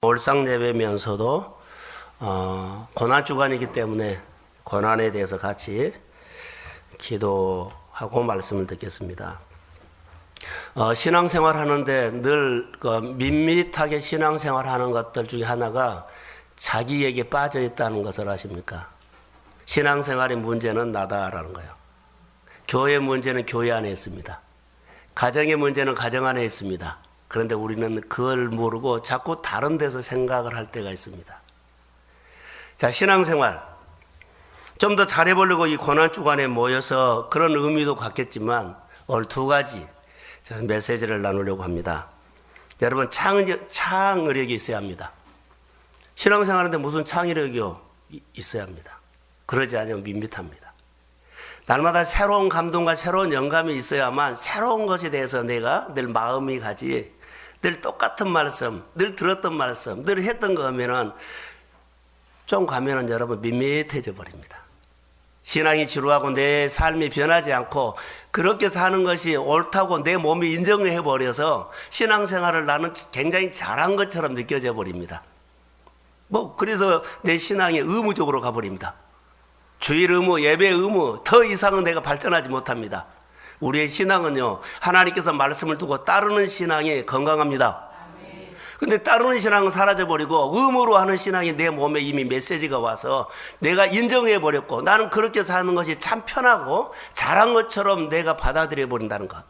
올상 예배면서도 고난 주간이기 때문에 고난에 대해서 같이 기도하고 말씀을 듣겠습니다. 신앙생활 하는데 늘 밋밋하게 신앙생활 하는 것들 중에 하나가 자기에게 빠져 있다는 것을 아십니까? 신앙생활의 문제는 나다라는 거예요. 교회의 문제는 교회 안에 있습니다. 가정의 문제는 가정 안에 있습니다. 그런데 우리는 그걸 모르고 자꾸 다른 데서 생각을 할 때가 있습니다. 자, 신앙생활 좀 더 잘해보려고 이 고난주간에 모여서 그런 의미도 갖겠지만 오늘 두 가지 저는 메시지를 나누려고 합니다. 여러분, 창의력이 있어야 합니다. 신앙생활하는데 무슨 창의력이 있어야 합니다. 그러지 않으면 밋밋합니다. 날마다 새로운 감동과 새로운 영감이 있어야만 새로운 것에 대해서 내가 늘 마음이 가지, 늘 똑같은 말씀, 늘 들었던 말씀, 늘 했던 거 하면은 좀 가면은 여러분 밋밋해져 버립니다. 신앙이 지루하고 내 삶이 변하지 않고 그렇게 사는 것이 옳다고 내 몸이 인정해 버려서 신앙생활을 나는 굉장히 잘한 것처럼 느껴져 버립니다. 그래서 내 신앙이 의무적으로 가버립니다. 주일 의무, 예배 의무, 더 이상은 내가 발전하지 못합니다. 우리의 신앙은요, 하나님께서 말씀을 두고 따르는 신앙이 건강합니다. 근데 따르는 신앙은 사라져버리고 의무로 하는 신앙이 내 몸에 이미 메시지가 와서 내가 인정해버렸고 나는 그렇게 사는 것이 참 편하고 잘한 것처럼 내가 받아들여 버린다는 것.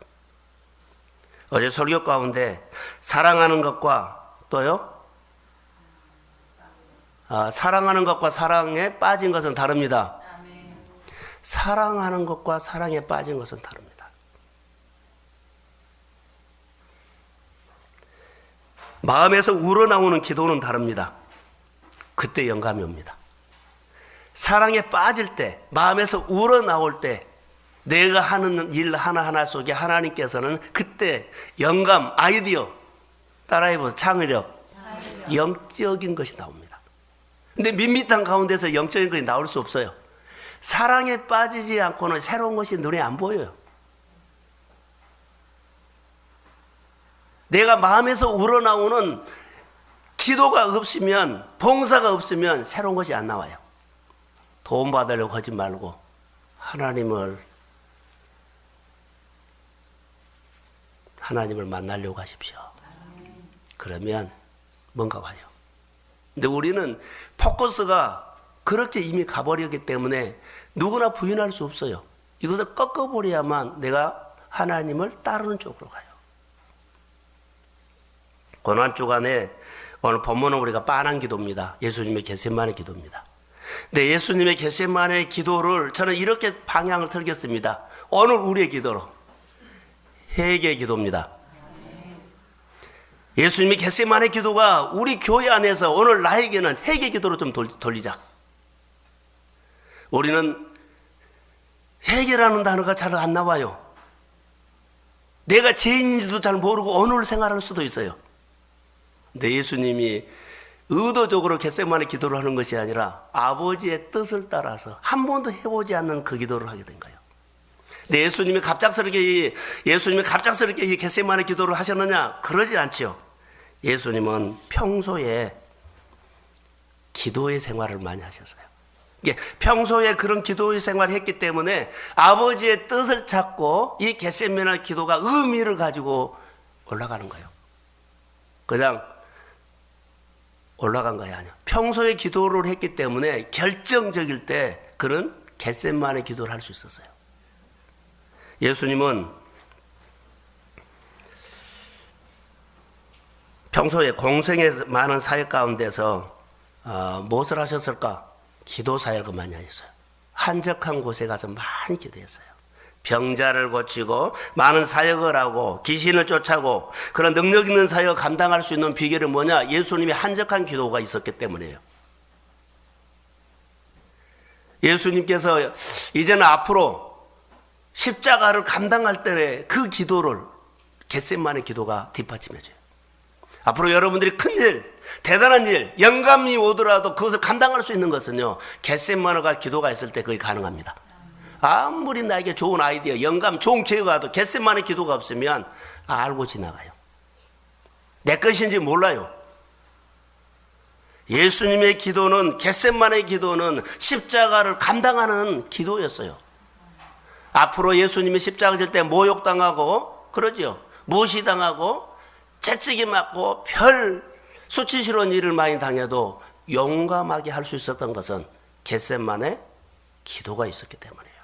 어제 설교 가운데 사랑하는 것과 또요, 사랑하는 것과 사랑에 빠진 것은 다릅니다. 사랑하는 것과 사랑에 빠진 것은 다릅니다. 마음에서 우러나오는 기도는 다릅니다. 그때 영감이 옵니다. 사랑에 빠질 때, 마음에서 우러나올 때 내가 하는 일 하나하나 속에 하나님께서는 그때 영감, 아이디어, 따라해보세요. 창의력, 영적인 것이 나옵니다. 근데 밋밋한 가운데서 영적인 것이 나올 수 없어요. 사랑에 빠지지 않고는 새로운 것이 눈에 안 보여요. 내가 마음에서 우러나오는 기도가 없으면, 봉사가 없으면 새로운 것이 안 나와요. 도움 받으려고 하지 말고 하나님을 만나려고 하십시오. 그러면 뭔가 와요. 근데 우리는 포커스가 그렇게 이미 가버렸기 때문에 누구나 부인할 수 없어요. 이것을 꺾어버려야만 내가 하나님을 따르는 쪽으로 가요. 고난주간에 오늘 본문은 우리가 빤한 기도입니다. 예수님의 겟세마네 기도입니다. 근데 예수님의 겟세마네 기도를 저는 이렇게 방향을 틀겠습니다. 오늘 우리의 기도로 회개 기도입니다. 예수님의 겟세마네 기도가 우리 교회 안에서 오늘 나에게는 회개 기도로 좀 돌리자. 우리는 회개라는 단어가 잘 안 나와요. 내가 죄인인지도 잘 모르고 오늘 생활할 수도 있어요. 근데 예수님이 의도적으로 겟세마네 기도를 하는 것이 아니라 아버지의 뜻을 따라서 한 번도 해보지 않는 그 기도를 하게 된 거예요. 근데 예수님이 갑작스럽게 이 겟세마네 기도를 하셨느냐? 그러지 않죠. 예수님은 평소에 기도의 생활을 많이 하셨어요. 평소에 그런 기도의 생활을 했기 때문에 아버지의 뜻을 찾고 이 겟세마네 기도가 의미를 가지고 올라가는 거예요. 그냥 올라간 거야 아니야. 평소에 기도를 했기 때문에 결정적일 때 그런 겟세마네 기도를 할 수 있었어요. 예수님은 평소에 공생의 많은 사역 가운데서 무엇을 하셨을까? 기도 사역을 많이 하셨어요. 한적한 곳에 가서 많이 기도했어요. 병자를 고치고 많은 사역을 하고 귀신을 쫓아고 그런 능력 있는 사역을 감당할 수 있는 비결은 뭐냐? 예수님이 한적한 기도가 있었기 때문이에요. 예수님께서 이제는 앞으로 십자가를 감당할 때 그 기도를 겟세마네 기도가 뒷받침해줘요. 앞으로 여러분들이 큰일, 대단한 일, 영감이 오더라도 그것을 감당할 수 있는 것은요, 겟세마네가 기도가 있을 때 그게 가능합니다. 아무리 나에게 좋은 아이디어, 영감, 좋은 기회가 와도 겟세마네 기도가 없으면 알고 지나가요. 내 것인지 몰라요. 예수님의 기도는, 겟셋만의 기도는 십자가를 감당하는 기도였어요. 앞으로 예수님이 십자가 질 때 모욕당하고, 그러죠. 무시당하고, 채찍이 맞고, 별 수치스러운 일을 많이 당해도 용감하게 할 수 있었던 것은 겟셋만의 기도가 있었기 때문이에요.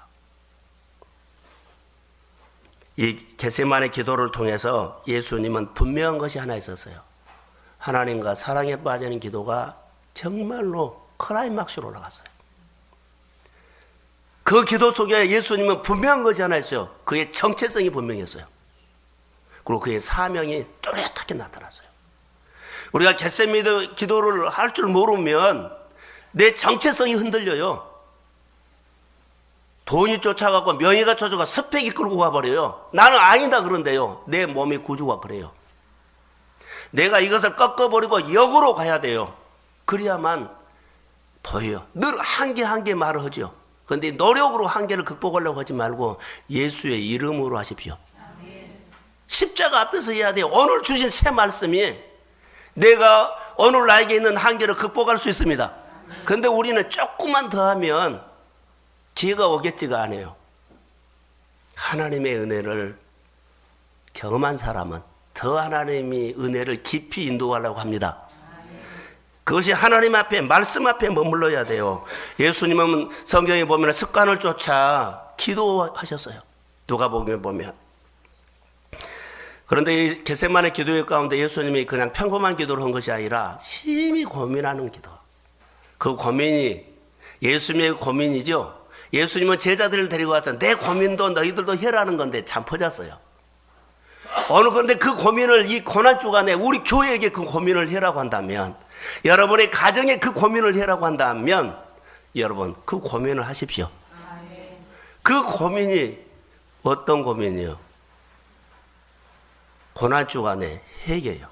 이 겟셋만의 기도를 통해서 예수님은 분명한 것이 하나 있었어요. 하나님과 사랑에 빠지는 기도가 정말로 클라이막스로 올라갔어요. 그 기도 속에 예수님은 분명한 것이 하나 있어요. 그의 정체성이 분명했어요. 그리고 그의 사명이 뚜렷하게 나타났어요. 우리가 겟세마네 기도를 할 줄 모르면 내 정체성이 흔들려요. 돈이 쫓아가고 명예가 쫓아가 스펙이 끌고 가버려요. 나는 아니다 그런데요. 내 몸의 구조가 그래요. 내가 이것을 꺾어버리고 역으로 가야 돼요. 그래야만 보여요. 늘 한계 한계 말을 하죠. 그런데 노력으로 한계를 극복하려고 하지 말고 예수의 이름으로 하십시오. 십자가 앞에서 해야 돼요. 오늘 주신 새 말씀이 내가 오늘 나에게 있는 한계를 극복할 수 있습니다. 그런데 우리는 조금만 더 하면 기회가 오겠지가 않아요. 하나님의 은혜를 경험한 사람은 더 하나님의 은혜를 깊이 인도하려고 합니다. 그것이 하나님 앞에, 말씀 앞에 머물러야 돼요. 예수님은 성경에 보면 습관을 쫓아 기도하셨어요. 누가복음에 보면. 그런데 이 겟세마네 기도의 가운데 예수님이 그냥 평범한 기도를 한 것이 아니라 심히 고민하는 기도. 그 고민이 예수님의 고민이죠. 예수님은 제자들을 데리고 와서 내 고민도 너희들도 해라는 건데 참 퍼졌어요. 어느 건데 그 고민을 이 고난 주간에 우리 교회에게 그 고민을 해라고 한다면, 여러분의 가정에 그 고민을 해라고 한다면 여러분 그 고민을 하십시오. 그 고민이 어떤 고민이요? 고난 주간에 회개요.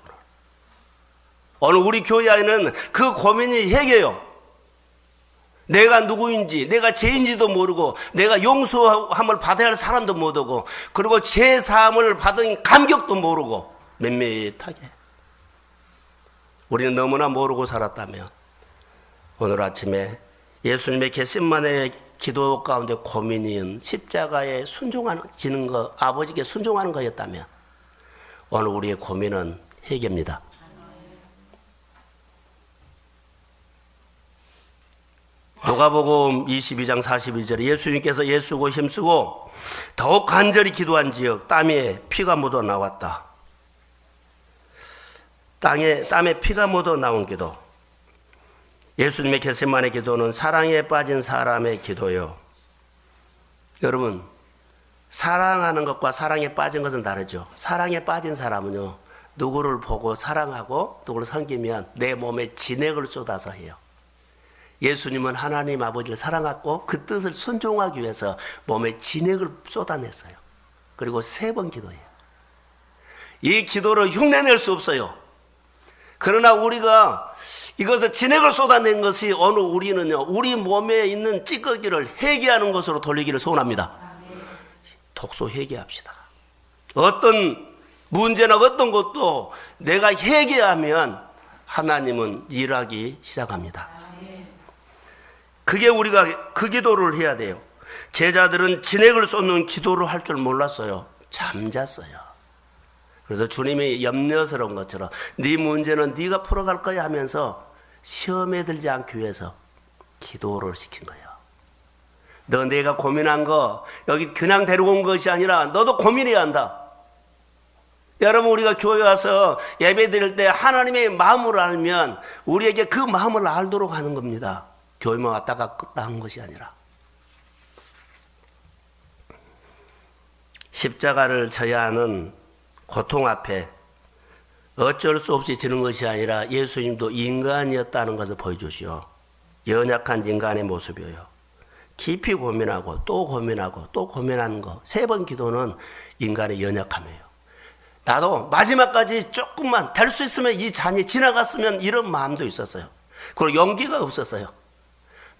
오늘 우리 교회 안에는 그 고민이 회개요. 내가 누구인지, 내가 죄인지도 모르고, 내가 용서함을 받아야 할 사람도 모르고, 그리고 죄 사함을 받은 감격도 모르고 밋밋하게 우리는 너무나 모르고 살았다면 오늘 아침에 예수님의 겟세마네 기도 가운데 고민인 십자가에 순종하는 것, 아버지께 순종하는 거였다면 오늘 우리의 고민은 회개입니다. 누가복음 22장 42절에 예수님께서 애쓰고 힘쓰고 더욱 간절히 기도한 지역 땀에 피가 묻어 나왔다. 땀에 피가 묻어 나온 기도. 예수님의 겟세마네 기도는 사랑에 빠진 사람의 기도요. 여러분, 사랑하는 것과 사랑에 빠진 것은 다르죠. 사랑에 빠진 사람은요, 누구를 보고 사랑하고 누구를 섬기면 내 몸에 진액을 쏟아서 해요. 예수님은 하나님 아버지를 사랑하고 그 뜻을 순종하기 위해서 몸에 진액을 쏟아냈어요. 그리고 3번 기도해요. 이 기도를 흉내낼 수 없어요. 그러나 우리가 이것을 진액을 쏟아낸 것이 오늘 우리는요, 우리 몸에 있는 찌꺼기를 회개하는 것으로 돌리기를 소원합니다. 독소 회개합시다. 어떤 문제나 어떤 것도 내가 회개하면 하나님은 일하기 시작합니다. 그게 우리가 그 기도를 해야 돼요. 제자들은 진액을 쏟는 기도를 할 줄 몰랐어요. 잠잤어요. 그래서 주님이 염려스러운 것처럼 네 문제는 네가 풀어갈 거야 하면서 시험에 들지 않기 위해서 기도를 시킨 거예요. 너 내가 고민한 거 여기 그냥 데리고 온 것이 아니라 너도 고민해야 한다. 여러분, 우리가 교회 와서 예배 드릴 때 하나님의 마음을 알면 우리에게 그 마음을 알도록 하는 겁니다. 교회만 왔다 갔다 한 것이 아니라. 십자가를 져야 하는 고통 앞에 어쩔 수 없이 지는 것이 아니라 예수님도 인간이었다는 것을 보여주시오. 연약한 인간의 모습이에요. 깊이 고민하고 또 고민하고 또 고민하는 거. 3번 기도는 인간의 연약함이에요. 나도 마지막까지 조금만 될 수 있으면 이 잔이 지나갔으면 이런 마음도 있었어요. 그리고 용기가 없었어요.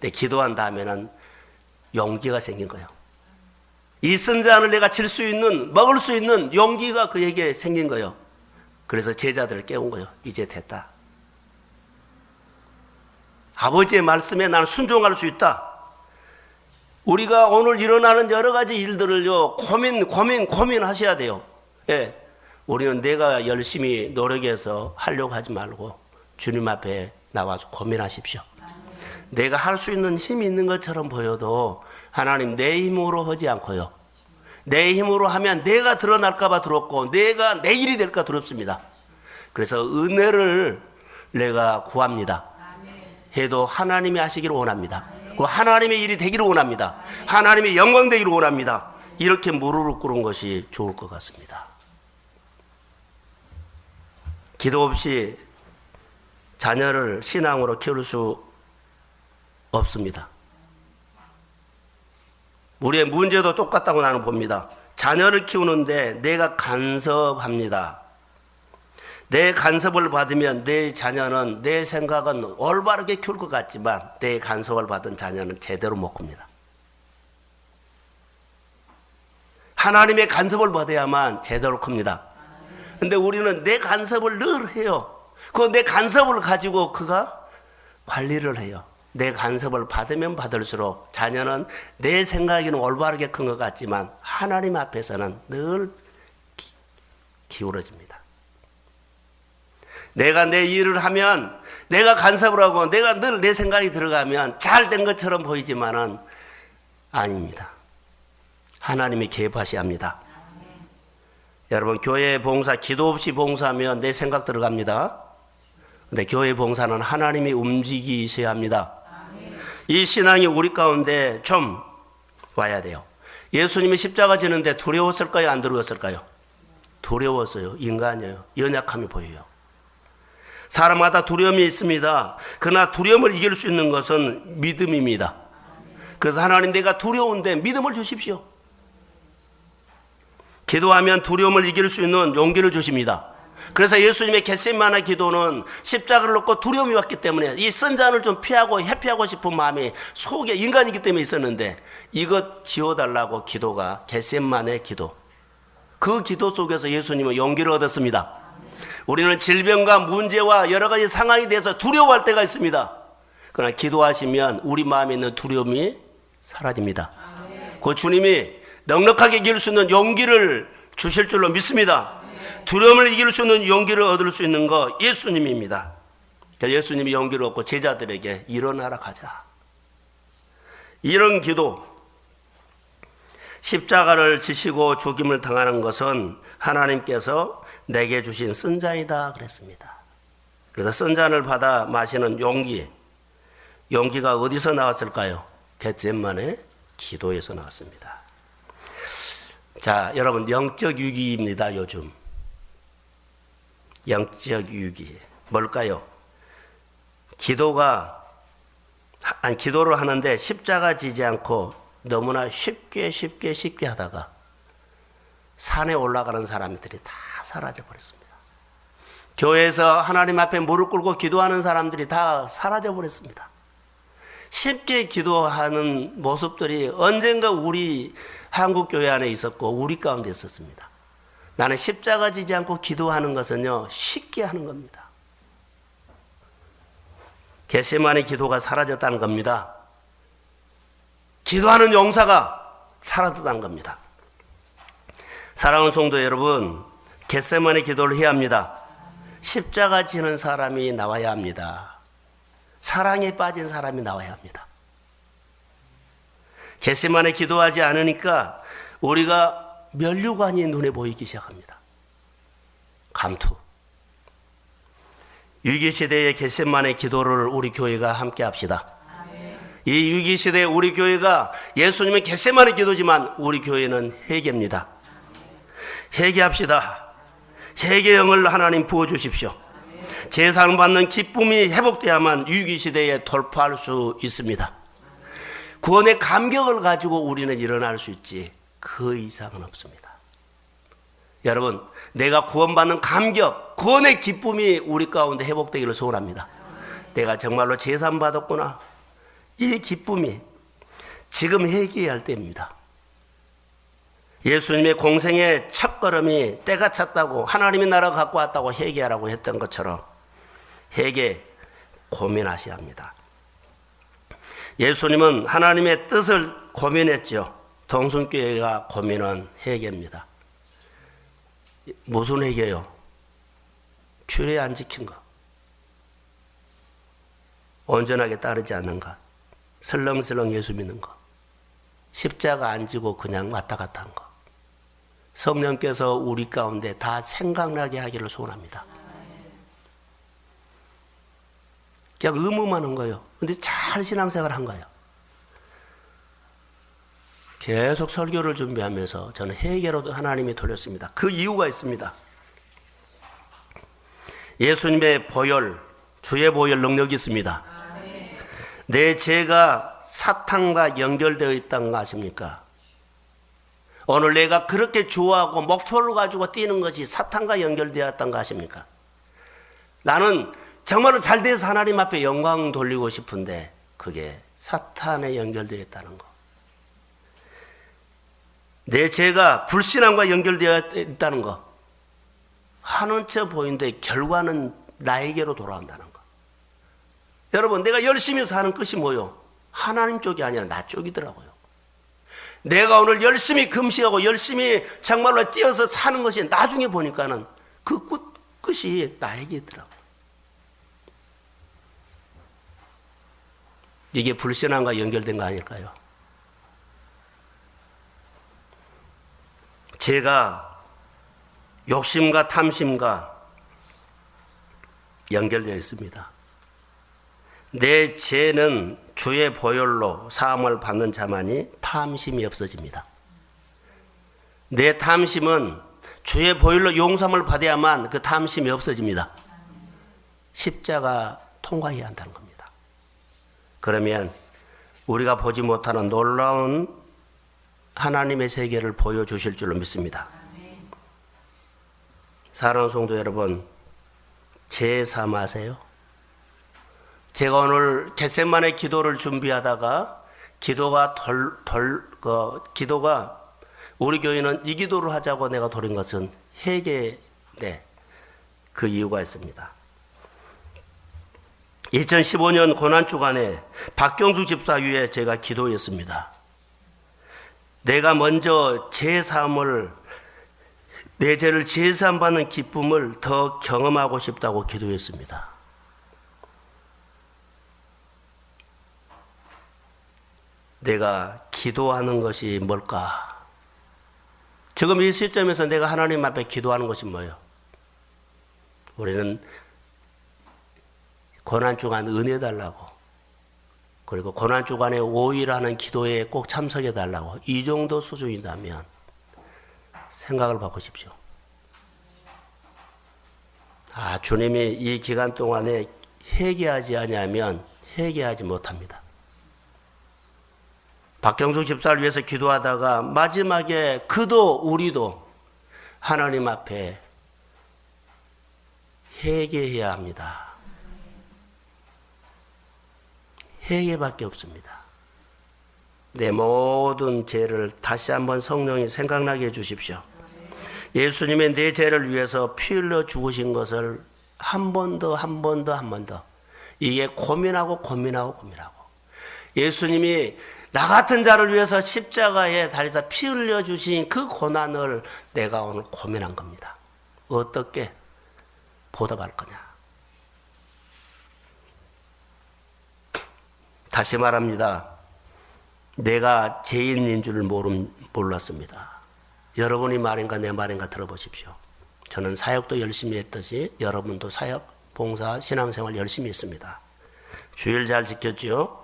근데 기도한 다음에는 용기가 생긴 거예요. 이 쓴 잔을 내가 질 수 있는, 먹을 수 있는 용기가 그에게 생긴 거예요. 그래서 제자들을 깨운 거예요. 이제 됐다. 아버지의 말씀에 나는 순종할 수 있다. 우리가 오늘 일어나는 여러 가지 일들을요, 고민하셔야 돼요. 예. 우리는 내가 열심히 노력해서 하려고 하지 말고 주님 앞에 나와서 고민하십시오. 내가 할 수 있는 힘이 있는 것처럼 보여도 하나님 내 힘으로 하지 않고요. 내 힘으로 하면 내가 드러날까봐 두렵고 내가 내 일이 될까 두렵습니다. 그래서 은혜를 내가 구합니다. 해도 하나님이 하시기를 원합니다. 그 하나님의 일이 되기를 원합니다. 하나님의 영광 되기를 원합니다. 이렇게 무릎을 꿇은 것이 좋을 것 같습니다. 기도 없이 자녀를 신앙으로 키울 수 없습니다. 우리의 문제도 똑같다고 나는 봅니다. 자녀를 키우는데 내가 간섭합니다. 내 간섭을 받으면 내 자녀는, 내 생각은 올바르게 키울 것 같지만 내 간섭을 받은 자녀는 제대로 못 큽니다. 하나님의 간섭을 받아야만 제대로 큽니다. 근데 우리는 내 간섭을 늘 해요. 그 내 간섭을 가지고 그가 관리를 해요. 내 간섭을 받으면 받을수록 자녀는 내 생각에는 올바르게 큰 것 같지만 하나님 앞에서는 늘 기울어집니다. 내가 내 일을 하면, 내가 간섭을 하고 내가 늘 내 생각이 들어가면 잘 된 것처럼 보이지만은 아닙니다. 하나님이 개입하셔야 합니다. 여러분, 교회 봉사, 기도 없이 봉사하면 내 생각 들어갑니다. 근데 교회 봉사는 하나님이 움직이셔야 합니다. 이 신앙이 우리 가운데 좀 와야 돼요. 예수님이 십자가 지는데 두려웠을까요? 안 두려웠을까요? 두려웠어요. 인간이에요. 연약함이 보여요. 사람마다 두려움이 있습니다. 그러나 두려움을 이길 수 있는 것은 믿음입니다. 그래서 하나님, 내가 두려운데 믿음을 주십시오. 기도하면 두려움을 이길 수 있는 용기를 주십니다. 그래서 예수님의 겟세마네 기도는 십자가를 놓고 두려움이 왔기 때문에 이 쓴 잔을 좀 피하고 회피하고 싶은 마음이 속에 인간이기 때문에 있었는데 이것 지워달라고 기도가 겟세마네 기도. 그 기도 속에서 예수님은 용기를 얻었습니다. 우리는 질병과 문제와 여러 가지 상황에 대해서 두려워할 때가 있습니다. 그러나 기도하시면 우리 마음에 있는 두려움이 사라집니다. 그 주님이 넉넉하게 이길 수 있는 용기를 주실 줄로 믿습니다. 두려움을 이길 수 있는 용기를 얻을 수 있는 거 예수님입니다. 예수님이 용기를 얻고 제자들에게 일어나라 가자. 이런 기도, 십자가를 지시고 죽임을 당하는 것은 하나님께서 내게 주신 쓴 잔이다 그랬습니다. 그래서 쓴 잔을 받아 마시는 용기가 어디서 나왔을까요? 겟세마네 기도에서 나왔습니다. 자, 여러분, 영적 위기입니다. 요즘 영적 위기 뭘까요? 기도를 하는데 십자가 지지 않고 너무나 쉽게 하다가 산에 올라가는 사람들이 다 사라져 버렸습니다. 교회에서 하나님 앞에 무릎 꿇고 기도하는 사람들이 다 사라져 버렸습니다. 쉽게 기도하는 모습들이 언젠가 우리 한국 교회 안에 있었고 우리 가운데 있었습니다. 나는 십자가 지지 않고 기도하는 것은요, 쉽게 하는 겁니다. 겟세마네 기도가 사라졌다는 겁니다. 기도하는 용사가 사라졌다는 겁니다. 사랑하는 성도 여러분, 겟세마네 기도를 해야 합니다. 십자가 지는 사람이 나와야 합니다. 사랑에 빠진 사람이 나와야 합니다. 겟세마네 기도하지 않으니까 우리가 면류관이 눈에 보이기 시작합니다. 감투. 위기시대의 겟세마네 기도를 우리 교회가 함께 합시다. 이 위기시대에 우리 교회가 예수님의 겟세마네 기도지만 우리 교회는 회개입니다. 회개합시다. 회개의 영을 하나님 부어주십시오. 제사를 받는 기쁨이 회복돼야만 위기시대에 돌파할 수 있습니다. 구원의 감격을 가지고 우리는 일어날 수 있지 그 이상은 없습니다. 여러분, 내가 구원받는 감격, 구원의 기쁨이 우리 가운데 회복되기를 소원합니다. 내가 정말로 제산 받았구나. 이 기쁨이 지금 회개해야 할 때입니다. 예수님의 공생의 첫걸음이 때가 찼다고, 하나님의 나라가 갖고 왔다고 회개하라고 했던 것처럼 회개 고민하셔야 합니다. 예수님은 하나님의 뜻을 고민했죠. 동순교회가 고민한 회개입니다. 무슨 회개요? 규례 안 지킨 거, 온전하게 따르지 않는 것, 설렁설렁 예수 믿는 거, 십자가 안 지고 그냥 왔다 갔다 한 거. 성령께서 우리 가운데 다 생각나게 하기를 소원합니다. 그냥 의무만 한 거예요. 근데 잘 신앙생활 한 거예요. 계속 설교를 준비하면서 저는 회개로도 하나님이 돌렸습니다. 그 이유가 있습니다. 예수님의 보혈, 주의 보혈 능력이 있습니다. 내 죄가 사탄과 연결되어 있다는 거 아십니까? 오늘 내가 그렇게 좋아하고 목표를 가지고 뛰는 것이 사탄과 연결되었다는 거 아십니까? 나는 정말로 잘 돼서 하나님 앞에 영광 돌리고 싶은데 그게 사탄에 연결되어 있다는 거. 내 죄가 불신앙과 연결되어 있다는 거. 하는 척 보이는데 결과는 나에게로 돌아온다는 거. 여러분, 내가 열심히 사는 끝이 뭐요? 하나님 쪽이 아니라 나 쪽이더라고요. 내가 오늘 열심히 금식하고 열심히 정말로 뛰어서 사는 것이 나중에 보니까는 그 끝이 나에게 있더라고요. 이게 불신앙과 연결된 거 아닐까요? 죄가 욕심과 탐심과 연결되어 있습니다. 내 죄는 주의 보혈로 사함을 받는 자만이 탐심이 없어집니다. 내 탐심은 주의 보혈로 용서함을 받아야만 그 탐심이 없어집니다. 십자가 통과해야 한다는 겁니다. 그러면 우리가 보지 못하는 놀라운 하나님의 세계를 보여주실 줄로 믿습니다. 사랑하는 성도 여러분, 죄 사마세요? 제가 오늘 겟세마네 기도를 준비하다가 기도가 우리 교회는 이 기도를 하자고 내가 돌린 것은 회개인데 그 이유가 있습니다. 2015년 고난주간에 박경수 집사 위에 제가 기도했습니다. 내가 먼저 내 죄를 제사함 받는 기쁨을 더 경험하고 싶다고 기도했습니다. 내가 기도하는 것이 뭘까? 지금 이 시점에서 내가 하나님 앞에 기도하는 것이 뭐예요? 우리는 고난주간 은혜 달라고, 그리고 고난주간에 5일 하는 기도에 꼭 참석해 달라고, 이 정도 수준이라면 생각을 바꾸십시오. 주님이 이 기간 동안에 회개하지 않으면 회개하지 못합니다. 박경수 집사를 위해서 기도하다가 마지막에 그도 우리도 하나님 앞에 회개해야 합니다. 회개밖에 없습니다. 내 모든 죄를 다시 한번 성령이 생각나게 해주십시오. 예수님의 내 죄를 위해서 피 흘려 죽으신 것을 한 번 더 이게 고민하고 예수님이 나 같은 자를 위해서 십자가에 달려서 피 흘려 주신 그 고난을 내가 오늘 고민한 겁니다. 어떻게 보답할 거냐. 다시 말합니다. 내가 죄인인 줄 몰랐습니다. 여러분이 말인가 내 말인가 들어보십시오. 저는 사역도 열심히 했듯이 여러분도 사역, 봉사, 신앙생활 열심히 했습니다. 주일 잘 지켰지요?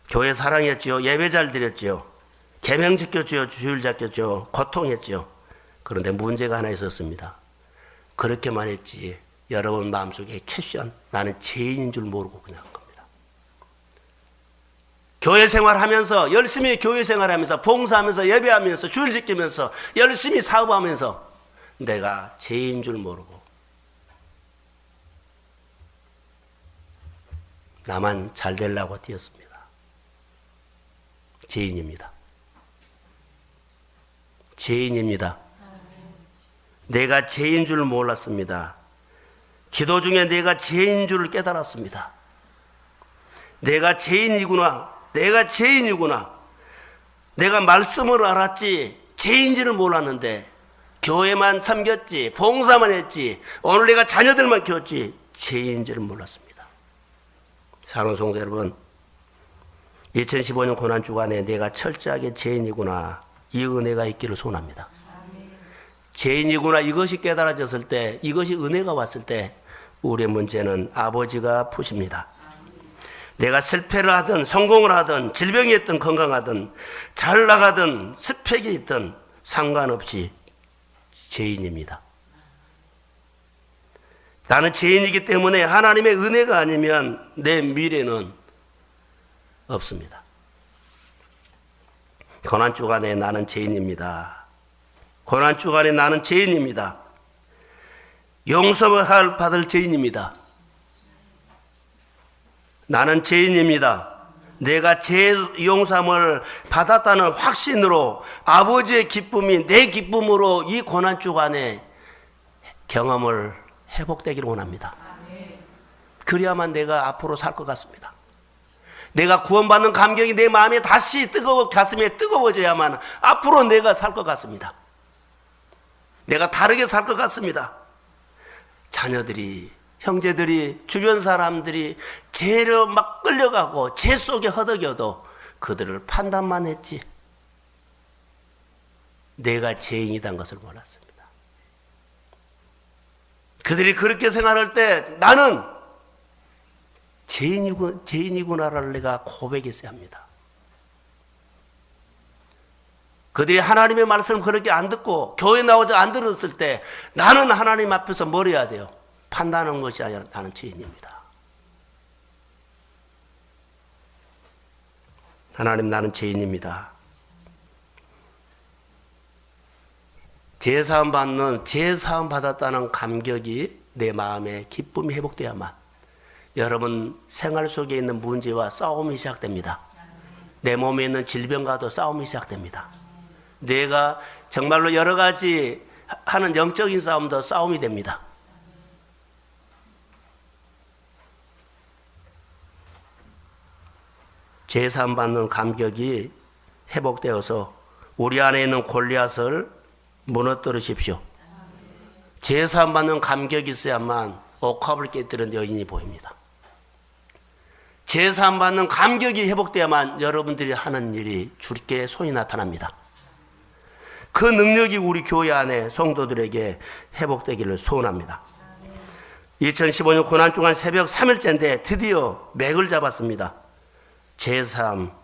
교회 사랑했지요? 예배 잘 드렸지요? 계명 지켰지요? 주일 지켰지요? 고통했지요? 그런데 문제가 하나 있었습니다. 그렇게만 했지 여러분 마음속에 퀘션, 나는 죄인인 줄 모르고 그냥 한 겁니다. 교회 생활하면서 열심히 교회 생활하면서 봉사하면서 예배하면서 주일 지키면서 열심히 사업하면서 내가 죄인 줄 모르고 나만 잘 되려고 뛰었습니다. 죄인입니다. 내가 죄인 줄 몰랐습니다. 기도 중에 내가 죄인 줄을 깨달았습니다. 내가 죄인이구나. 내가 죄인이구나. 내가 말씀을 알았지 죄인지를 몰랐는데 교회만 섬겼지 봉사만 했지 오늘 내가 자녀들만 키웠지 죄인지를 몰랐습니다. 사랑하는 성도 여러분, 2015년 고난주간에 내가 철저하게 죄인이구나 이 은혜가 있기를 소원합니다. 죄인이구나 이것이 깨달아졌을 때, 이것이 은혜가 왔을 때 우리의 문제는 아버지가 푸십니다. 내가 실패를 하든 성공을 하든 질병이 있든 건강하든 잘 나가든 스펙이 있든 상관없이 죄인입니다. 나는 죄인이기 때문에 하나님의 은혜가 아니면 내 미래는 없습니다. 고난주간에 나는 죄인입니다. 고난주간에 나는 죄인입니다. 용서를 받을 죄인입니다. 나는 죄인입니다. 내가 죄 용서함을 받았다는 확신으로 아버지의 기쁨이 내 기쁨으로 이 고난주간에 경험을 회복되기를 원합니다. 그래야만 내가 앞으로 살 것 같습니다. 내가 구원받는 감격이 내 마음에 다시 가슴에 뜨거워져야만 앞으로 내가 살 것 같습니다. 내가 다르게 살 것 같습니다. 자녀들이, 형제들이, 주변 사람들이 죄로 막 끌려가고 죄 속에 허덕여도 그들을 판단만 했지 내가 죄인이란 것을 몰랐습니다. 그들이 그렇게 생각할 때 나는 죄인이구나를 내가 고백했어야 합니다. 그들이 하나님의 말씀을 그렇게 안 듣고 교회 나오지 안 들었을 때 나는 하나님 앞에서 뭘 해야 돼요? 판단하는 것이 아니라 나는 죄인입니다. 하나님, 나는 죄인입니다. 제사함 받았다는 감격이 내 마음에 기쁨이 회복돼야만 여러분 생활 속에 있는 문제와 싸움이 시작됩니다. 내 몸에 있는 질병과도 싸움이 시작됩니다. 내가 정말로 여러 가지 하는 영적인 싸움도 싸움이 됩니다. 제사함 받는 감격이 회복되어서 우리 안에 있는 골리앗을 무너뜨리십시오. 제사함 받는 감격이 있어야만 옥합을 깨뜨린 여인이 보입니다. 제사함 받는 감격이 회복돼야만 여러분들이 하는 일이 주께 손이 나타납니다. 그 능력이 우리 교회 안에 성도들에게 회복되기를 소원합니다. 2015년 고난주간 새벽 3일째인데 드디어 맥을 잡았습니다. 제3입니다.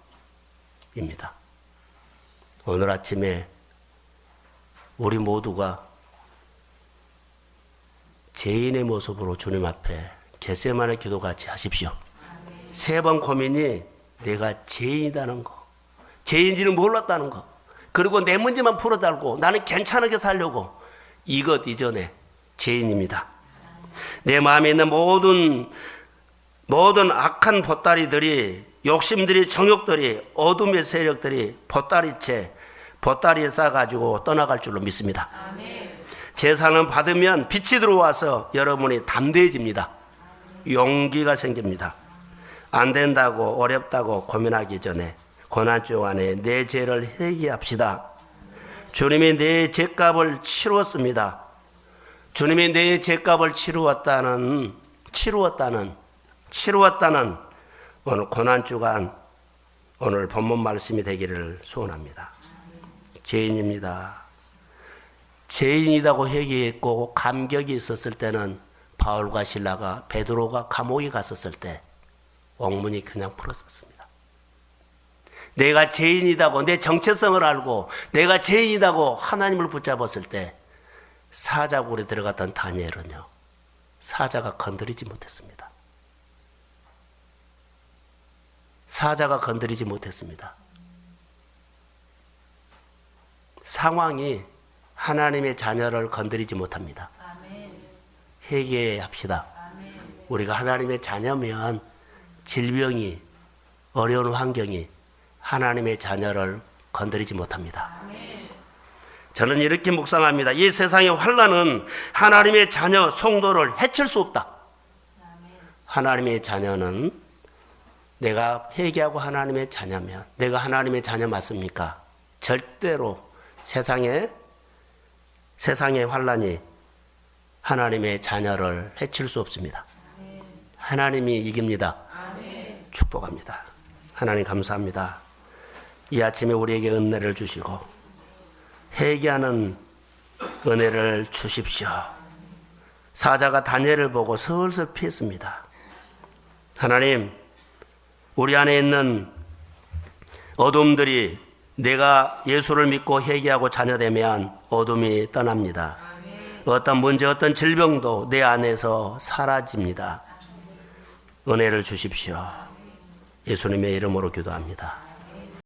오늘 아침에 우리 모두가 죄인의 모습으로 주님 앞에 겟세마네 기도 같이 하십시오. 세 번 고민이 내가 죄인이라는 거, 죄인지는 몰랐다는 거, 그리고 내 문제만 풀어달고 나는 괜찮게 살려고 이것 이전에 죄인입니다. 내 마음에 있는 모든 악한 보따리들이, 욕심들이, 정욕들이, 어둠의 세력들이 보따리에 싸가지고 떠나갈 줄로 믿습니다. 제사는 받으면 빛이 들어와서 여러분이 담대해집니다. 용기가 생깁니다. 안 된다고 어렵다고 고민하기 전에 고난주간에 내 죄를 회개합시다. 주님이 내 죄값을 치루었습니다. 주님이 내 죄값을 치루었다는 오늘 고난주간 오늘 본문 말씀이 되기를 소원합니다. 죄인입니다. 죄인이라고 회개했고 감격이 있었을 때는 바울과 실라가 베드로가 감옥에 갔었을 때 옥문이 그냥 풀었었습니다. 내가 죄인이라고 내 정체성을 알고 내가 죄인이라고 하나님을 붙잡았을 때 사자굴에 들어갔던 다니엘은요, 사자가 건드리지 못했습니다. 사자가 건드리지 못했습니다. 상황이 하나님의 자녀를 건드리지 못합니다. 회개합시다. 우리가 하나님의 자녀면 질병이, 어려운 환경이 하나님의 자녀를 건드리지 못합니다. 저는 이렇게 묵상합니다. 이 세상의 환난은 하나님의 자녀 성도를 해칠 수 없다. 하나님의 자녀는 내가 회개하고 하나님의 자녀면, 내가 하나님의 자녀 맞습니까? 절대로 세상의 환란이 하나님의 자녀를 해칠 수 없습니다. 하나님이 이깁니다. 축복합니다. 하나님 감사합니다. 이 아침에 우리에게 은혜를 주시고 회개하는 은혜를 주십시오. 사자가 다니엘을 보고 슬슬 피했습니다. 하나님, 우리 안에 있는 어둠들이 내가 예수를 믿고 회개하고 자녀되면 어둠이 떠납니다. 어떤 문제, 어떤 질병도 내 안에서 사라집니다. 은혜를 주십시오. 예수님의 이름으로 기도합니다.